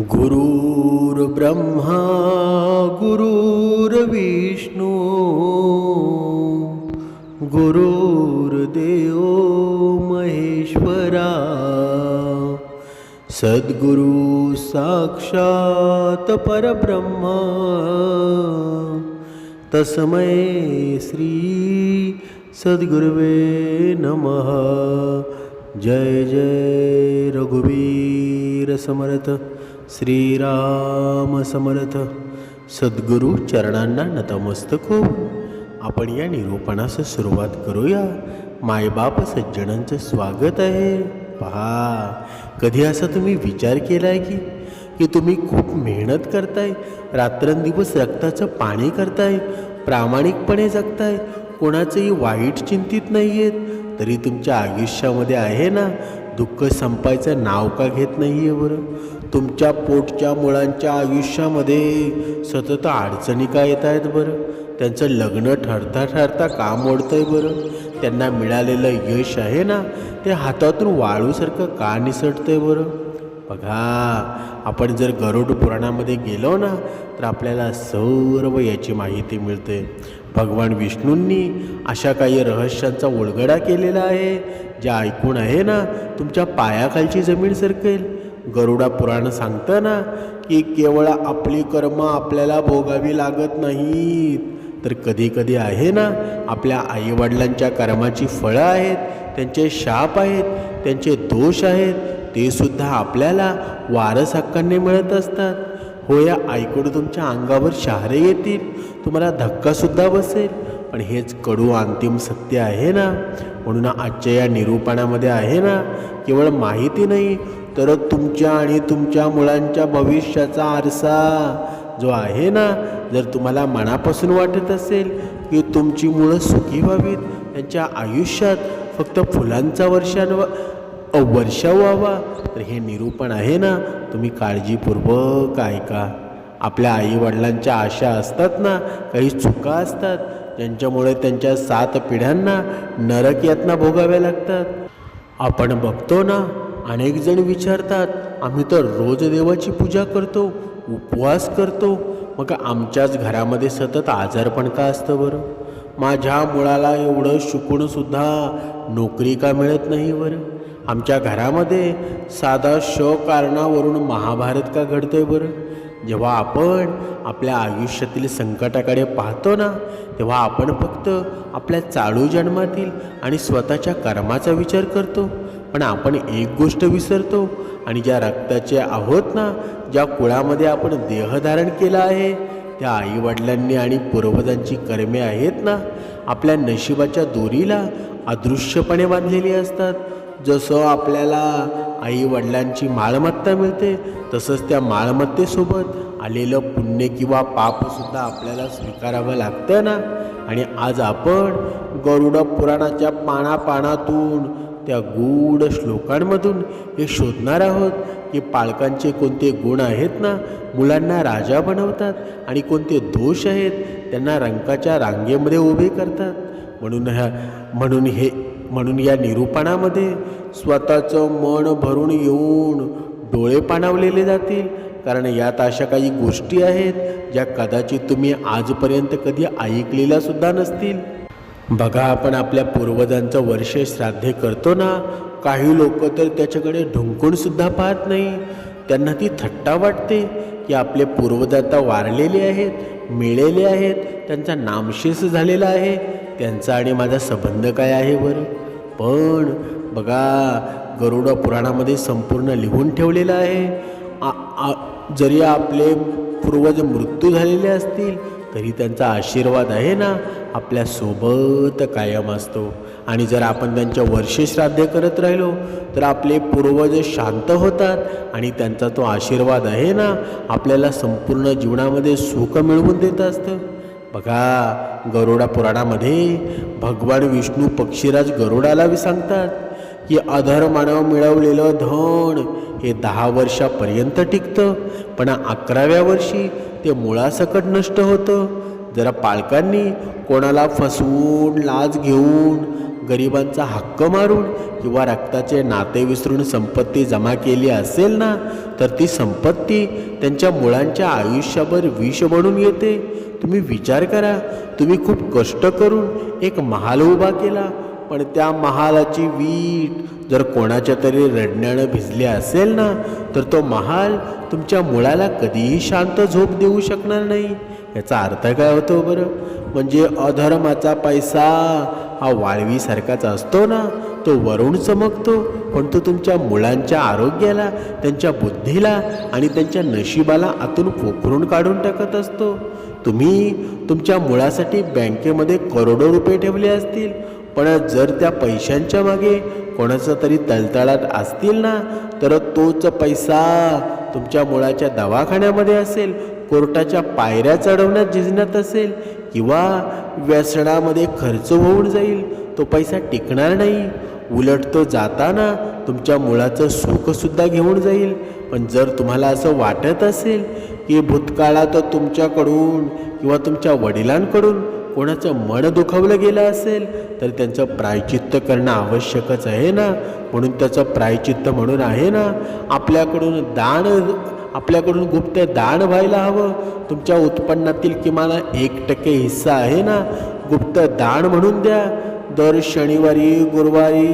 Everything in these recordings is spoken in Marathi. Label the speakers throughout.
Speaker 1: गुरुर्ब्रह्मा गुरुर्विष्णू गुरुर्देव महेश्वरा सद्गुरु साक्षात परब्रह्मा तस्मै श्री सद्गुरुवे नमः। जय जय रघुवीर समर्थ श्रीराम समर्थ। सद्गुरु चरणांना नतमस्तक हो। आपण या निरूपणास सुरुवात करूया। मायबाप सज्जनांचं स्वागत आहे। पहा, कधी असा तुम्ही विचार केला आहे की तुम्ही खूप मेहनत करताय, रात्रंदिवस रक्ताचं पाणी करताय, प्रामाणिकपणे जगताय, कोणाचंही वाईट चिंतित नाही आहेत, तरी तुमच्या आयुष्यामध्ये आहे ना दुःख संपायचं नाव का घेत नाही आहे बरं? तुमच्या पोटच्या मुलांच्या आयुष्यामध्ये सतत अडचणी का येत आहेत बरं? त्यांचं लग्न ठरता ठरता का मोडतं आहे बरं? त्यांना मिळालेलं यश आहे ना ते हातातून वाळूसारखं का निसटतं आहे बरं? बघा, आपण जर गरुड पुराणामध्ये गेलो ना तर आपल्याला सर्व याची माहिती मिळते। भगवान विष्णूंनी अशा काही रहस्यांचा उलगडा केलेला आहे ज्या ऐकून आहे ना तुमच्या पायाखालची जमीन सरकेल। गरुडा पुराण सांगतं ना की केवळ आपली कर्म आपल्याला भोगावी लागत नाहीत, तर कधी कधी आहे ना आपल्या आईवडिलांच्या कर्माची फळं आहेत, त्यांचे शाप आहेत, त्यांचे दोष आहेत, ते सुद्धा आपल्याला वारस हक्काने मिळत असतात। हो, या ऐकून तुमच्या अंगावर शहारे येतील, तुम्हाला धक्कासुद्धा बसेल, पण हेच कडू अंतिम सत्य आहे ना। म्हणून आजच्या या निरूपणामध्ये आहे ना केवळ माहिती नाही तर तुमच्या आणि तुमच्या मुलांच्या भविष्याचा आरसा जो आहे ना, जर तुम्हाला मनापासून वाटत असेल की तुमची मुलं सुखी व्हावीत, त्यांच्या आयुष्यात फक्त फुलांचा वर्षाव व्हावा, तर हे निरूपण आहे ना तुम्ही काळजीपूर्वक ऐका। आपल्या आईवडिलांच्या आशा असतात ना, काही चुका असतात ज्यांच्यामुळे त्यांच्या 7 पिढ्यांना नरक यातना भोगाव्या लागतात। आपण बघतो ना, अनेक जण विचारतात, आम्ही तर रोज देवाची पूजा करतो, उपवास करतो, मग आमच्याच घरामध्ये सतत आजारपण का असतं बरं? माझ्या मुलाला एवढं शिकूनसुद्धा नोकरी का मिळत नाही बरं? आमच्या घरामध्ये साधा कारणावरून महाभारत का घडतंय बरं? जेव्हा आपण आपल्या आयुष्यातील संकटाकडे पाहतो ना तेव्हा आपण फक्त आपल्या चालू जन्मातील आणि स्वतःच्या कर्माचा विचार करतो, पण आपण एक गोष्ट विसरतो, आणि ज्या रक्ताचे आहोत ना, ज्या कुळामध्ये आपण देहधारण केला आहे, त्या आईवडिलांनी आणि पूर्वजांची कर्मे आहेत ना, आपल्या नशिबाच्या दोरीला अदृश्यपणे बांधलेली असतात। जसं आपल्याला आईवडिलांची मालमत्ता मिळते तसंच त्या मालमत्तेसोबत आलेलं पुण्य किंवा पापसुद्धा आपल्याला स्वीकारावं लागतं ना। आणि आज आपण गरुड पुराणाच्या पानापानातून त्या गूढ श्लोकांमधून हे शोधणार आहोत की पालकांचे कोणते गुण आहेत ना मुलांना राजा बनवतात आणि कोणते दोष आहेत त्यांना रंकाच्या रांगेमध्ये उभे करतात। म्हणून या निरूपणामध्ये स्वतःचं मन भरून येऊन डोळे पाणावलेले जातील, कारण यात अशा काही गोष्टी आहेत ज्या कदाचित तुम्ही आजपर्यंत कधी ऐकलेल्या सुद्धा नसतील। बघा, आपण आपल्या पूर्वजांचं वर्ष श्राद्ध करतो ना, काही लोक तर त्याच्याकडे ढुंकून सुद्धा पाहत नाही। त्यांना ती थट्टा वाटते की आपले पूर्वज आता वारलेले आहेत, मेलेले आहेत, त्यांचा नामशेष झालेला आहे, त्यांचा आणि माझा संबंध काय आहे बरं? पण बघा, गरुड पुराणामध्ये संपूर्ण लिहून ठेवलेलं आहे, जरी आपले पूर्वज मृत्यू झालेले असतील तरी त्यांचा आशीर्वाद आहे ना आपल्यासोबत कायम असतो। आणि जर आपण त्यांच्या वर्षश्राद्ध करत राहिलो तर आपले पूर्वज शांत होतात आणि त्यांचा तो आशीर्वाद आहे ना आपल्याला संपूर्ण जीवनामध्ये सुख मिळवून देत असतं। बघा, गरुडा पुराणामध्ये भगवान विष्णू पक्षीराज गरुडाला सांगतात की अधर्मानं मिळवलेलं धन हे 10 वर्षापर्यंत टिकतं, पण 11व्या वर्षी ते मुळासकट नष्ट होतं। जरा पालकांनी कोणाला फसवून लाच घेऊन गरिबांचा हक्क मारून किंवा रक्ताचे नाते विसरून संपत्ती जमा केली असेल ना, तर ती संपत्ती त्यांच्या मुलांच्या आयुष्याभर विष बनून येते. तुम्ही विचार करा, तुम्ही खूप कष्ट करून एक महाल उभा केला, पण त्या महालाची वीट जर कोणाच्या तरी रडण्यानं भिजली असेल ना, तर तो महाल तुमच्या मुलाला कधीही शांत झोप देऊ शकणार नाही. याचा अर्थ काय होतो बरं? म्हणजे अधर्माचा पैसा हा वाळवीसारखाच असतो ना, तो वरून चमकतो, पण तो तुमच्या मुलांच्या आरोग्याला, त्यांच्या बुद्धीला आणि त्यांच्या नशिबाला आतून पोखरून काढून टाकत असतो. तुम्ही तुमच्या मुलासाठी बँकेमध्ये करोडो रुपये ठेवले असतील, पण जर त्या पैशांच्या मागे कोणाचा तरी तळतळाट असतील ना, तर तोच पैसा तुमच्या मुलाच्या दवाखान्यामध्ये असेल, कोर्टाच्या पायऱ्या चढवण्यात झिजण्यात असेल किंवा व्यसनामध्ये खर्च होऊन जाईल. तो पैसा टिकणार नाही. उलट तो जाताना तुमच्या मुलाचं सुखसुद्धा घेऊन जाईल. पण जर तुम्हाला असं वाटत असेल की भूतकाळात तुमच्याकडून किंवा तुमच्या वडिलांकडून कोणाचं मन दुखावलं गेलं असेल, तर त्यांचं प्रायचित्त करणं आवश्यकच आहे ना. म्हणून त्याचं प्रायचित्त म्हणून आहे ना, आपल्याकडून गुप्त दान व्हायला हवं. तुमच्या उत्पन्नातील किमान 1% हिस्सा आहे ना, गुप्त दान म्हणून द्या. दर शनिवारी गुरुवारी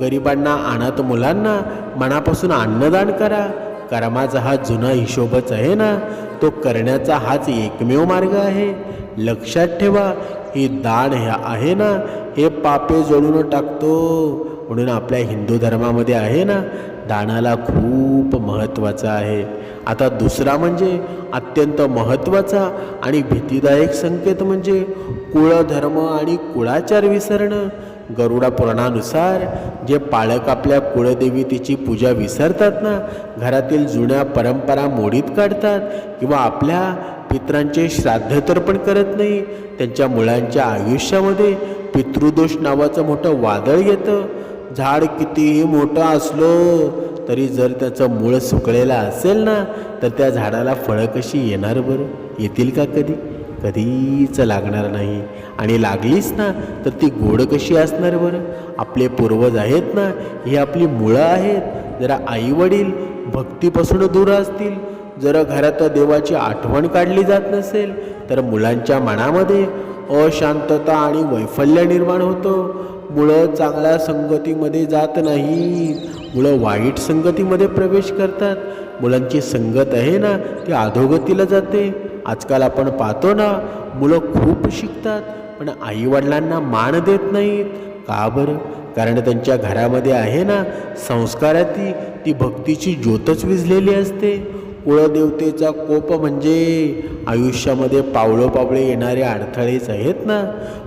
Speaker 1: गरिबांना, अनाथ मुलांना मनापासून अन्नदान करा. कर्माचा हा जुना हिशोबच आहे ना, तो करण्याचा हाच एकमेव मार्ग आहे. लक्षात ठेवा, हे दान आहे ना, हे पापे जोडून टाकतो. म्हणून आपल्या हिंदू धर्मामध्ये आहे ना, दानाला खूप महत्त्वाचं आहे. आता दुसरा म्हणजे अत्यंत महत्त्वाचा आणि भीतीदायक संकेत म्हणजे कुळधर्म आणि कुळाचार विसरणं. गरुडा पुराणानुसार जे पालक आपल्या कुळदेवतेची पूजा विसरतात ना, घरातील जुन्या परंपरा मोडीत काढतात किंवा आपल्या पितरांचे श्राद्ध तर्पण करत नाही, त्यांच्या मुलांच्या आयुष्यामध्ये पितृदोष नावाचं मोठं वादळ येतं. झाड कितीही मोठं असलं तरी जर त्याचं मूळ सुकलेलं असेल ना, तर त्या झाडाला फळं कशी येणार बरं? येतील का कधी? कधीच लागणार नाही. आणि लागलीच ना, तर ती गोड कशी असणार बरं? आपले पूर्वज आहेत ना, ही आपली मुळं आहेत. जरा आईवडील भक्तीपासून दूर असतील, जर घरात देवाची आठवण काढली जात नसेल, तर मुलांच्या मनामध्ये अशांतता आणि वैफल्य निर्माण होतं. मुलं चांगल्या संगतीमध्ये जात नाहीत, मुलं वाईट संगतीमध्ये प्रवेश करतात. मुलांची संगत आहे ना, ती अधोगतीला जाते. आजकाल आपण पाहतो ना, मुलं खूप शिकतात पण आईवडिलांना मान देत नाहीत. का बरं? कारण त्यांच्या घरामध्ये आहे ना, संस्काराती ती भक्तीची ज्योतच विझलेली असते. कुळदेवतेचा कोप म्हणजे आयुष्यामध्ये पावलोपावले येणारे अडथळेच आहेत ना.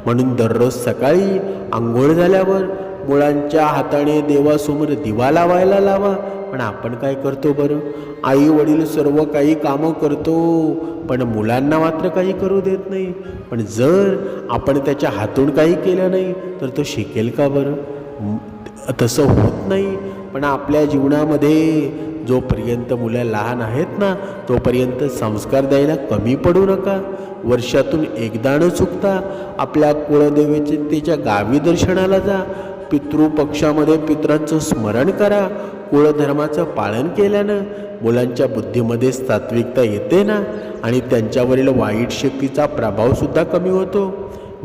Speaker 1: म्हणून दररोज सकाळी आंघोळ झाल्यावर मुलांच्या हाताने देवासमोर दिवा लावायला लावा. पण आपण काय करतो बरं? आई वडील सर्व काही कामं करतो, पण मुलांना मात्र काही करू देत नाही. पण जर आपण त्याच्या हातून काही केलं नाही, तर तो शिकेल का बरं? तसं होत नाही. पण आपल्या जीवनामध्ये जोपर्यंत मुलं लहान आहेत ना, तोपर्यंत संस्कार द्यायला कमी पडू नका. वर्षातून एकदा न चुकता आपल्या कुळदेवतेच्या गावी दर्शनाला जा. पितृपक्षामध्ये पितरांचं स्मरण करा. कुळधर्माचं पालन केल्यानं मुलांच्या बुद्धीमध्ये सात्विकता येते ना, आणि त्यांच्यावरील वाईट शक्तीचा प्रभावसुद्धा कमी होतो.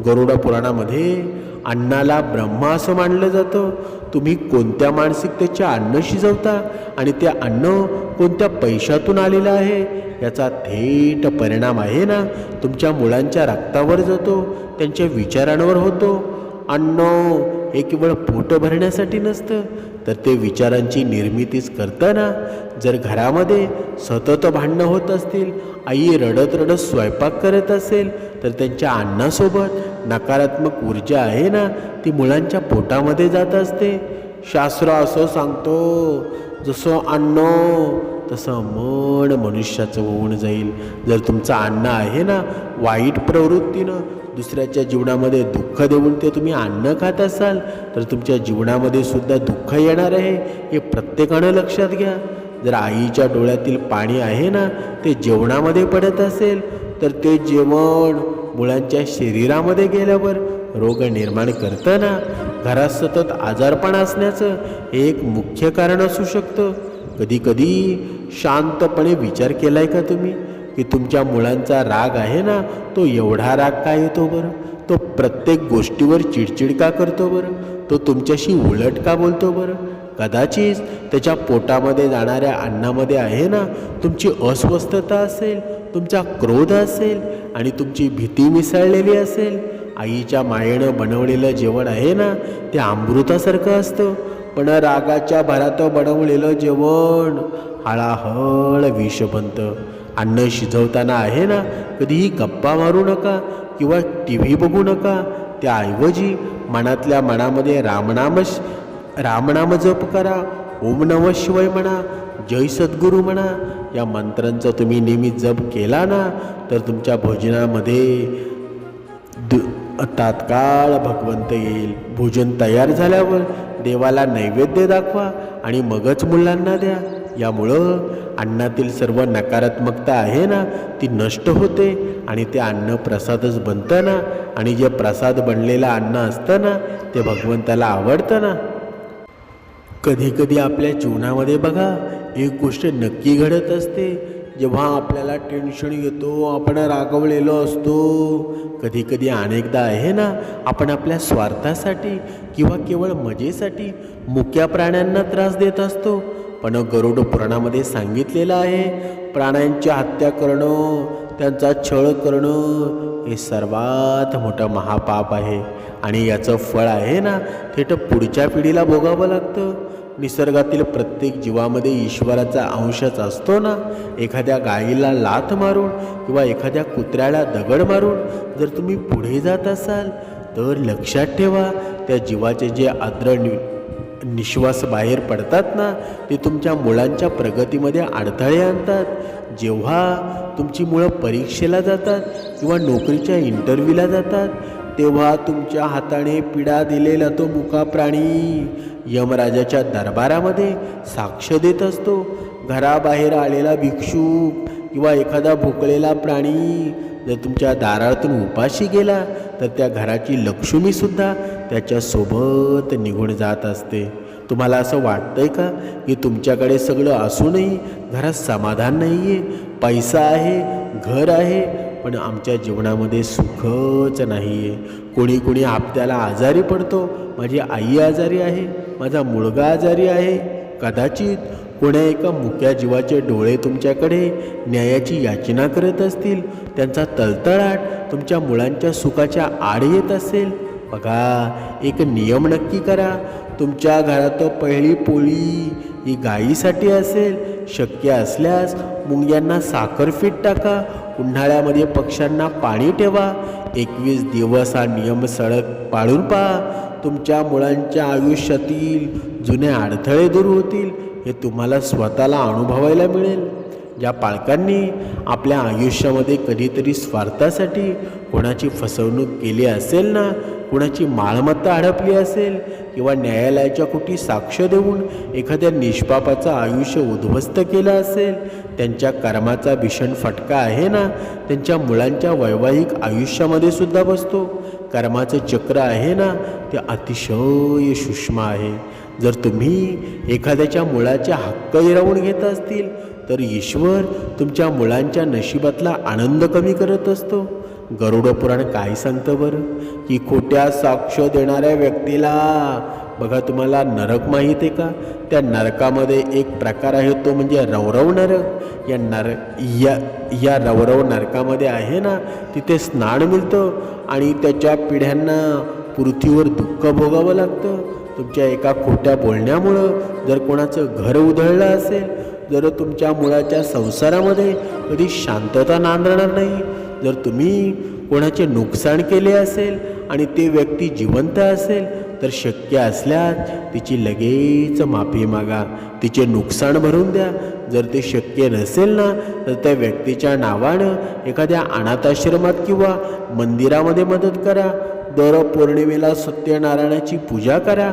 Speaker 1: गरुड पुराणामध्ये अन्नाला ब्रह्मा असं मानलं जातं. तुम्ही कोणत्या मानसिकतेचे अन्न शिजवता आणि ते अन्न कोणत्या पैशातून आलेलं आहे, याचा थेट परिणाम आहे ना, तुमच्या मुलांच्या रक्तावर जातो, त्यांच्या विचारांवर होतो. अन्न हे केवळ पोट भरण्यासाठी नसतं, तर ते विचारांची निर्मितीच करताना. जर घरामध्ये सतत भांडणं होत असतील, आई रडत रडत स्वयंपाक करत असेल, तर त्यांच्या अन्नासोबत नकारात्मक ऊर्जा आहे ना, ती मुलांच्या पोटामध्ये जात असते. शास्त्र असं सांगतो, जसं अन्न तसं मन मनुष्याचं होऊन जाईल. जर तुमचं अन्न आहे ना वाईट प्रवृत्तीनं दुसऱ्याच्या जीवनामध्ये दुःख देऊन ते तुम्ही अन्न खात असाल, तर तुमच्या जीवनामध्ये सुद्धा दुःख येणार आहे, हे प्रत्येकानं लक्षात घ्या. जर आईच्या डोळ्यातील पाणी आहे ना ते जेवणामध्ये पडत असेल, तर ते जेवण मुलांच्या शरीरामध्ये गेल्यावर रोग निर्माण करतं ना. घरात सतत आजारपण असण्याचं हे एक मुख्य कारण असू शकतं. कधी कधी शांतपणे विचार केलाय का तुम्ही की तुमच्या मुलांचा राग आहे ना, तो एवढा राग का येतो बरं? तो प्रत्येक गोष्टीवर चिडचिड का करतो बरं? तो तुमच्याशी उलट का बोलतो बरं? कदाचित त्याच्या पोटामध्ये जाणाऱ्या अन्नामध्ये आहे ना तुमची अस्वस्थता असेल, तुमचा क्रोध असेल आणि तुमची भीती मिसळलेली असेल. आईच्या मायेनं बनवलेलं जेवण आहे ना ते अमृतासारखं असतं, पण रागाच्या भरात बनवलेलं जेवण हळाहळ विष बनतं. अन्न शिजवताना आहे ना कधीही गप्पा मारू नका किंवा टी व्ही बघू नका. त्याऐवजी मनातल्या मनामध्ये रामनाम जप करा. ओम नमः शिवाय म्हणा, जय सद्गुरू म्हणा. या मंत्रांचा तुम्ही नेहमी जप केला ना तर तुमच्या भोजनामध्ये तात्काळ भगवंत येईल. भोजन तयार झाल्यावर देवाला नैवेद्य दाखवा आणि मगच मुलांना द्या. यामुळं अन्नातील सर्व नकारात्मकता आहे ना ती नष्ट होते आणि ते अन्न प्रसादच बनतं ना. आणि जे प्रसाद बनलेलं अन्न असतं ना ते भगवंताला आवडतं ना. कधी कधी आपल्या जीवनामध्ये बघा एक गोष्ट नक्की घडत असते. जेव्हा आपल्याला टेन्शन येतो, आपण रागवलेलो असतो, कधी कधी अनेकदा आहे ना आपण आपल्या स्वार्थासाठी किंवा केवळ मजेसाठी मुक्या प्राण्यांना त्रास देत असतो. पण गरुड पुराणामध्ये सांगितलेलं आहे प्राण्यांची हत्या करणं, त्यांचा छळ करणं हे सर्वात मोठं महापाप आहे आणि याचं फळ आहे ना थेट पुढच्या पिढीला भोगावं लागतं. निसर्गातील प्रत्येक जीवामध्ये ईश्वराचा अंशच असतो ना. एखाद्या गाईला लाथ मारून किंवा एखाद्या कुत्र्याला दगड मारून जर तुम्ही पुढे जात असाल तर लक्षात ठेवा त्या जीवाचे जे आद्र निश्वास बाहेर पडतात ना ते तुमच्या मुलांच्या प्रगतीमध्ये अडथळे आणतात. जेव्हा तुमची मुलं परीक्षेला जातात किंवा नोकरीच्या इंटरव्ह्यूला जातात तेव्हा तुमच्या हाताने पिडा दिलेला तो मुका प्राणी यमराजाच्या दरबारामध्ये साक्ष देत असतो. घराबाहेर आलेला भिक्षुक किंवा एखादा भुकलेला प्राणी जर तुमच्या दारातून उपाशी गेला तर त्या घराची लक्ष्मीसुद्धा त्याच्यासोबत निघून जात असते. तुम्हाला असं वाटतंय का की तुमच्याकडे सगळं असूनही घरात समाधान नाही आहे, पैसा आहे, घर आहे, पण आमच्या जीवनामध्ये सुखच नाही आहे. कोणी आपल्याला आजारी पडतो, माझी आई आजारी आहे, माझा मुलगा आजारी आहे. कदाचित कोण्या एका मुक्या जीवाचे डोळे तुमच्याकडे न्यायाची याचना करत असतील, त्यांचा तळतळाट तुमच्या मुलांच्या सुखाच्या आड येत असेल. बघा, एक नियम नक्की करा. तुमच्या घरात पहिली पोळी ही गायीसाठी असेल. शक्य असल्यास मुंग्यांना साखरफीट टाका. उन्हाळ्यामध्ये पक्ष्यांना पाणी ठेवा. 21 दिवस हा नियम सडक पाळून पहा. तुमच्या मुलांच्या आयुष्यातील जुने अडथळे दूर होतील हे तुम्हाला स्वतःला अनुभवायला मिळेल. ज्या पालकांनी आपल्या आयुष्यामध्ये कधीतरी स्वार्थासाठी कोणाची फसवणूक केली असेल ना, कुणाची मालमत्ता हडपली असेल किंवा न्यायालयाच्या कुठी साक्ष देऊन एखाद्या निष्पापाचं आयुष्य उद्ध्वस्त केलं असेल, त्यांच्या कर्माचा भीषण फटका आहे ना त्यांच्या मुलांच्या वैवाहिक आयुष्यामध्ये सुद्धा बसतो. कर्माचं चक्र आहे ना ते अतिशय सूक्ष्म आहे. जर तुम्ही एखाद्याच्या मुलाचे हक्क हिरावून घेत असतील तर ईश्वर तुमच्या मुलांच्या नशिबातला आनंद कमी करत असतो. गरुड पुराण काय सांगतं बरं की खोट्या साक्ष देणाऱ्या व्यक्तीला बघा, तुम्हाला नरक माहीत आहे का? त्या नरकामध्ये एक प्रकार आहे तो म्हणजे रवरव नरक. या रवरव नरकामध्ये आहे ना तिथे स्नान मिळतं आणि त्याच्या पिढ्यांना पृथ्वीवर दुःख भोगावं लागतं. तुमच्या एका खोट्या बोलण्यामुळं जर कोणाचं घर उधळलं असेल, जर तुमच्या मुलाच्या संसारामध्ये कधी शांतता नांदणार नाही, जर तुम्ही कोणाचे नुकसान केले असेल आणि ते व्यक्ती जिवंत असेल तर शक्य असल्यास तिची लगेच माफी मागा, तिचे नुकसान भरून द्या. जर ते शक्य नसेल ना तर त्या व्यक्तीच्या नावानं एखाद्या अनाथाश्रमात किंवा मंदिरामध्ये मदत करा. दर पौर्णिमेला सत्यनारायणाची पूजा करा.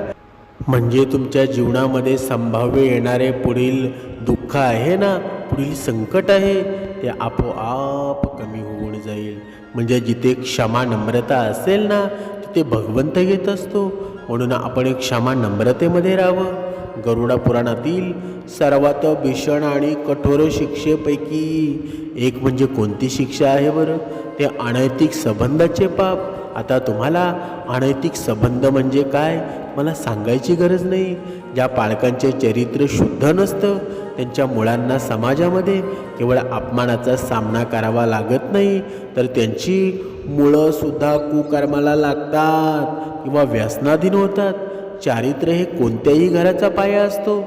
Speaker 1: म्हणजे तुमच्या जीवनामध्ये संभाव्य येणारे पुढील दुःख आहे ना, पुढील संकट आहे ते आपोआप कमी होऊन जाईल. म्हणजे जिथे क्षमा नम्रता असेल ना ते भगवंत घेत असतो. म्हणून आपण क्षमा नम्रतेमध्ये राहावं. गरुडा पुराणातील सर्वात भीषण आणि कठोर शिक्षेपैकी एक म्हणजे कोणती शिक्षा आहे बरं? ते अनैतिक संबंधाचे पाप. आता तुम्हाला अनैतिक संबंध म्हणजे काय मला सांगायची गरज नाही. ज्या पालकांचे चरित्र शुद्ध नसतं त्यांच्या मुलांना समाजामध्ये केवळ अपमानाचा सामना करावा लागत नाही, तर त्यांची मुळंसुद्धा कुकर्माला लागतात किंवा व्यसनाधीन होतात. चारित्र्य हे कोणत्याही घराचा पाया असतो.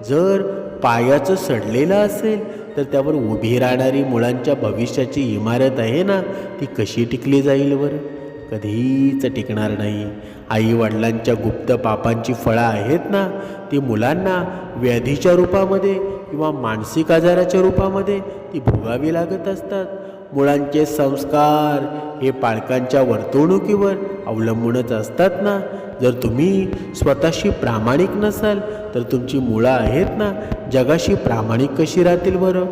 Speaker 1: जर पायाचं सडलेलं असेल तर त्यावर उभी राहणारी मुलांच्या भविष्याची इमारत आहे ना, ती कशी टिकली जाईल बरं? कधीच टिकणार नाही. आई वडिलांच्या गुप्त पापांची फळं आहेत ना, ती मुलांना व्याधीच्या रूपामध्ये किंवा मानसिक आजाराच्या रूपामध्ये ती भोगावी लागत असतात. मुलांचे संस्कार हे पालकांच्या वर्तणुकीवर अवलंबूनच असतात ना. जर तुम्ही स्वतःशी प्रामाणिक नसाल तर तुमची मुलं आहेत ना, जगाशी प्रामाणिक कशी राहतील बरं?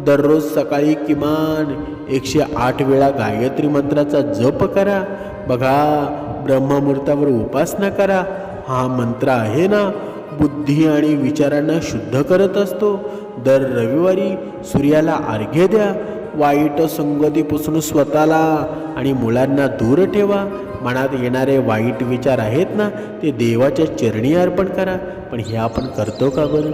Speaker 1: दररोज सकाळी किमान 108 वेळा गायत्री मंत्राचा जप करा. बघा, ब्रह्ममुहूर्तावर उपासना करा. हा मंत्र आहे ना, बुद्धी आणि विचारांना शुद्ध करत असतो. दर रविवारी सूर्याला अर्घ्य द्या. वाईट संगतीपासून स्वतःला आणि मुलांना दूर ठेवा. मनात येणारे वाईट विचार आहेत ना, ते देवाच्या चरणी अर्पण करा. पण हे आपण करतो का बरं?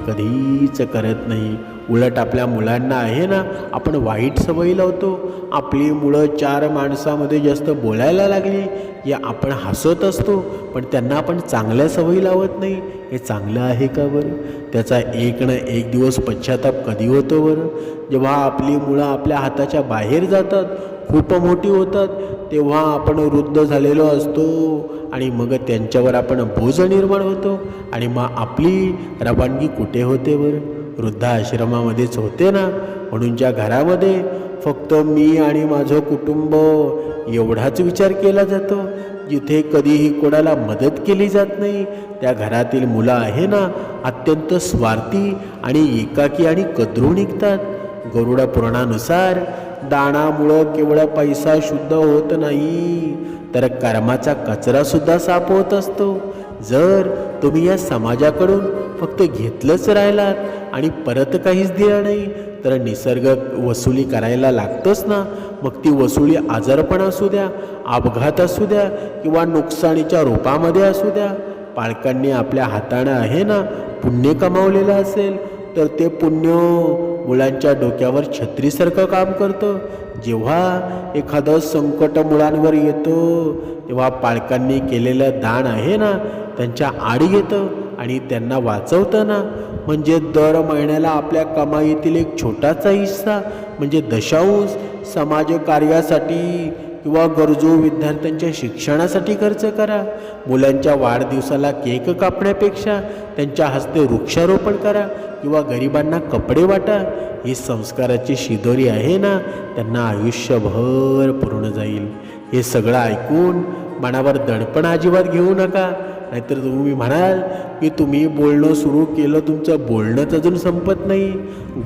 Speaker 1: कधीच करत नाही. उलट आपल्या मुलांना आहे ना, आपण वाईट सवयी लावतो. आपली मुलं 4 माणसामध्ये जास्त बोलायला लागली या आपण हसत असतो, पण त्यांना आपण चांगल्या सवयी लावत नाही. हे चांगलं आहे का बरं? त्याचा एक ना एक दिवस पश्चाताप कधी होतो बरं? जेव्हा आपली मुलं आपल्या हाताच्या बाहेर जातात, खूप मोठी होतात, तेव्हा आपण वृद्ध झालेलो असतो आणि मग त्यांच्यावर आपण बोज निर्माण होतो. आणि मग आपली रवानगी कुठे होते बरं? वृद्धाश्रमामध्येच होते ना. म्हणून ज्या घरामध्ये फक्त मी आणि माझं कुटुंब एवढाच विचार केला जातो, जिथे कधीही कोणाला मदत केली जात नाही, त्या घरातील मुलं आहे ना, अत्यंत स्वार्थी आणि एकाकी आणि कदरू निघतात. गरुडा पुराणानुसार दानामुळं केवळ पैसा शुद्ध होत नाही, तर कर्माचा कचरासुद्धा साफ होत असतो. जर तुम्ही या समाजाकडून फक्त घेतलंच राहिलात आणि परत काहीच दिलं नाही, तर निसर्ग वसुली करायला लागतंच ना. मग ती वसुली आजारपण असू द्या, अपघात असू द्या किंवा नुकसानीच्या रूपामध्ये असू द्या. पालकांनी आपल्या हातानं आहे ना पुण्य कमावलेलं असेल, तर ते पुण्य मुलांच्या डोक्यावर छत्रीसारखं काम करतं. जेव्हा एखादं संकट मुलांवर येतं, तेव्हा पालकांनी केलेलं दान आहे ना, त्यांच्या आडी येतं आणि त्यांना वाचवतं ना. म्हणजे दर महिन्याला आपल्या कमाईतील एक छोटासा हिस्सा म्हणजे दशांश समाजकार्यासाठी किंवा गरजू विद्यार्थ्यांच्या शिक्षणासाठी खर्च करा. मुलांच्या वाढदिवसाला केक कापण्यापेक्षा त्यांच्या हस्ते वृक्षारोपण करा किंवा गरिबांना कपडे वाटा. ही संस्काराची शिदोरी आहे ना, त्यांना आयुष्यभर पूर्ण जाईल. हे सगळं ऐकून मनावर दडपण अजिबात घेऊ नका. नाहीतर तुम्ही म्हणाल की तुम्ही बोलणं सुरू केलं, तुमचं बोलणंच अजून संपत नाही.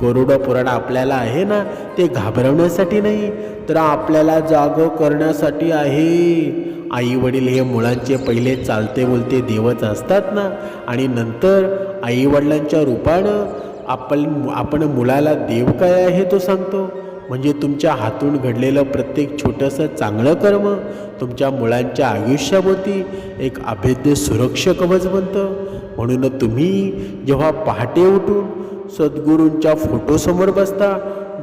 Speaker 1: गरुड पुराण आपल्याला आहे ना, ते घाबरवण्यासाठी नाही, तर आपल्याला जागं करण्यासाठी आहे. आई वडील हे मुलांचे पहिले चालते बोलते देवच असतात ना. आणि नंतर आई वडिलांच्या रूपानं आपण मुलाला देव काय आहे तो सांगतो. म्हणजे तुमच्या हातून घडलेलं प्रत्येक छोटंसं चांगलं कर्म तुमच्या मुलांच्या आयुष्याभोवती एक अभेद्य सुरक्षा कवच बनतं. म्हणून तुम्ही जेव्हा पहाटे उठून सद्गुरूंच्या फोटोसमोर बसता,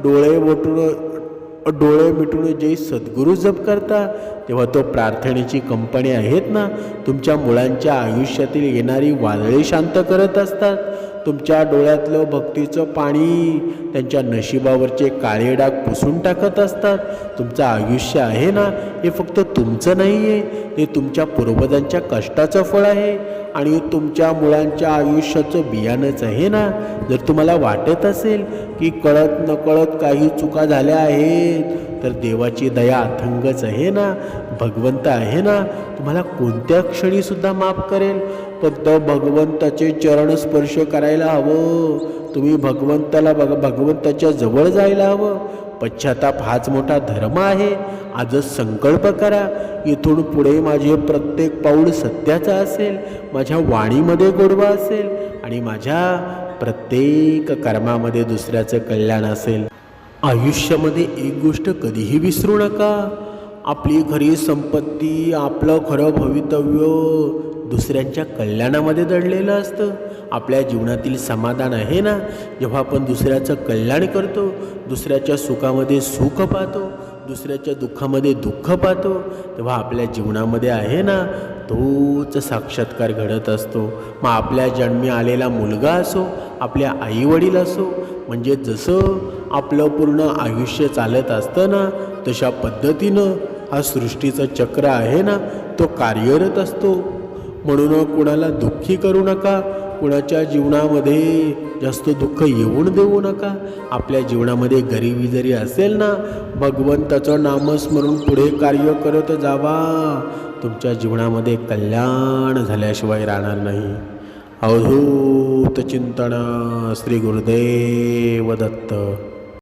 Speaker 1: डोळे मिटून जे सद्गुरू जप करता, तेव्हा तो प्रार्थनेची कंपनी आहेत ना, तुमच्या मुलांच्या आयुष्यातील येणारी वादळे शांत करत असतात. तुमच्या डोळ्यातलं भक्तीचं पाणी त्यांच्या नशिबावरचे काळे डाग पुसून टाकत असतात. तुमचं आयुष्य आहे ना, हे फक्त तुमचं नाही आहे, ते तुमच्या पूर्वजांच्या कष्टाचं फळ आहे आणि तुमच्या मुलांच्या आयुष्याचं बियाणंच आहे ना. जर तुम्हाला वाटत असेल की कळत नकळत काही चुका झाल्या आहेत, तर देवाची दया अथंगच आहे ना. भगवंत आहे ना, तुम्हाला कोणत्या क्षणीसुद्धा माफ करेल. फक्त भगवंताचे चरण स्पर्श करायला हवं. तुम्ही भगवंताच्या जवळ जायला हवं. पश्चाताप हाच मोठा धर्म आहे. आजच संकल्प करा, इथून पुढे माझे प्रत्येक पाऊल सत्याचं असेल, माझ्या वाणीमध्ये गोडवा असेल आणि माझ्या प्रत्येक कर्मामध्ये दुसऱ्याचं कल्याण असेल. आयुष्यामध्ये एक गोष्ट कधीही विसरू नका, आपली खरी संपत्ती, आपलं खरं भवितव्य दुसऱ्यांच्या कल्याणामध्ये दडलेलं असतं. आपल्या जीवनातील समाधान आहे ना, जेव्हा आपण दुसऱ्याचं कल्याण करतो, दुसऱ्याच्या सुखामध्ये सुख पाहतो, दुसऱ्याच्या दुःखामध्ये दुःख पाहतो, तेव्हा आपल्या जीवनामध्ये आहे ना तोच साक्षात्कार घडत असतो. मग आपल्या जन्मी आलेला मुलगा असो, आपल्या आईवडील असो, म्हणजे जसं आपलं पूर्ण आयुष्य चालत असतं ना, तशा पद्धतीनं हा सृष्टीचं चक्र आहे ना तो कार्यरत असतो. म्हणून कुणाला दुःखी करू नका, कुणाच्या जीवनामध्ये जास्त दुःख येऊन देऊ नका. आपल्या जीवनामध्ये गरिबी जरी असेल ना, भगवंताचं नामस्मरण पुढे कार्य करत जावा. तुमच्या जीवनामध्ये कल्याण झाल्याशिवाय राहणार नाही. अवधूत चिंतन. श्री गुरुदेव दत्त.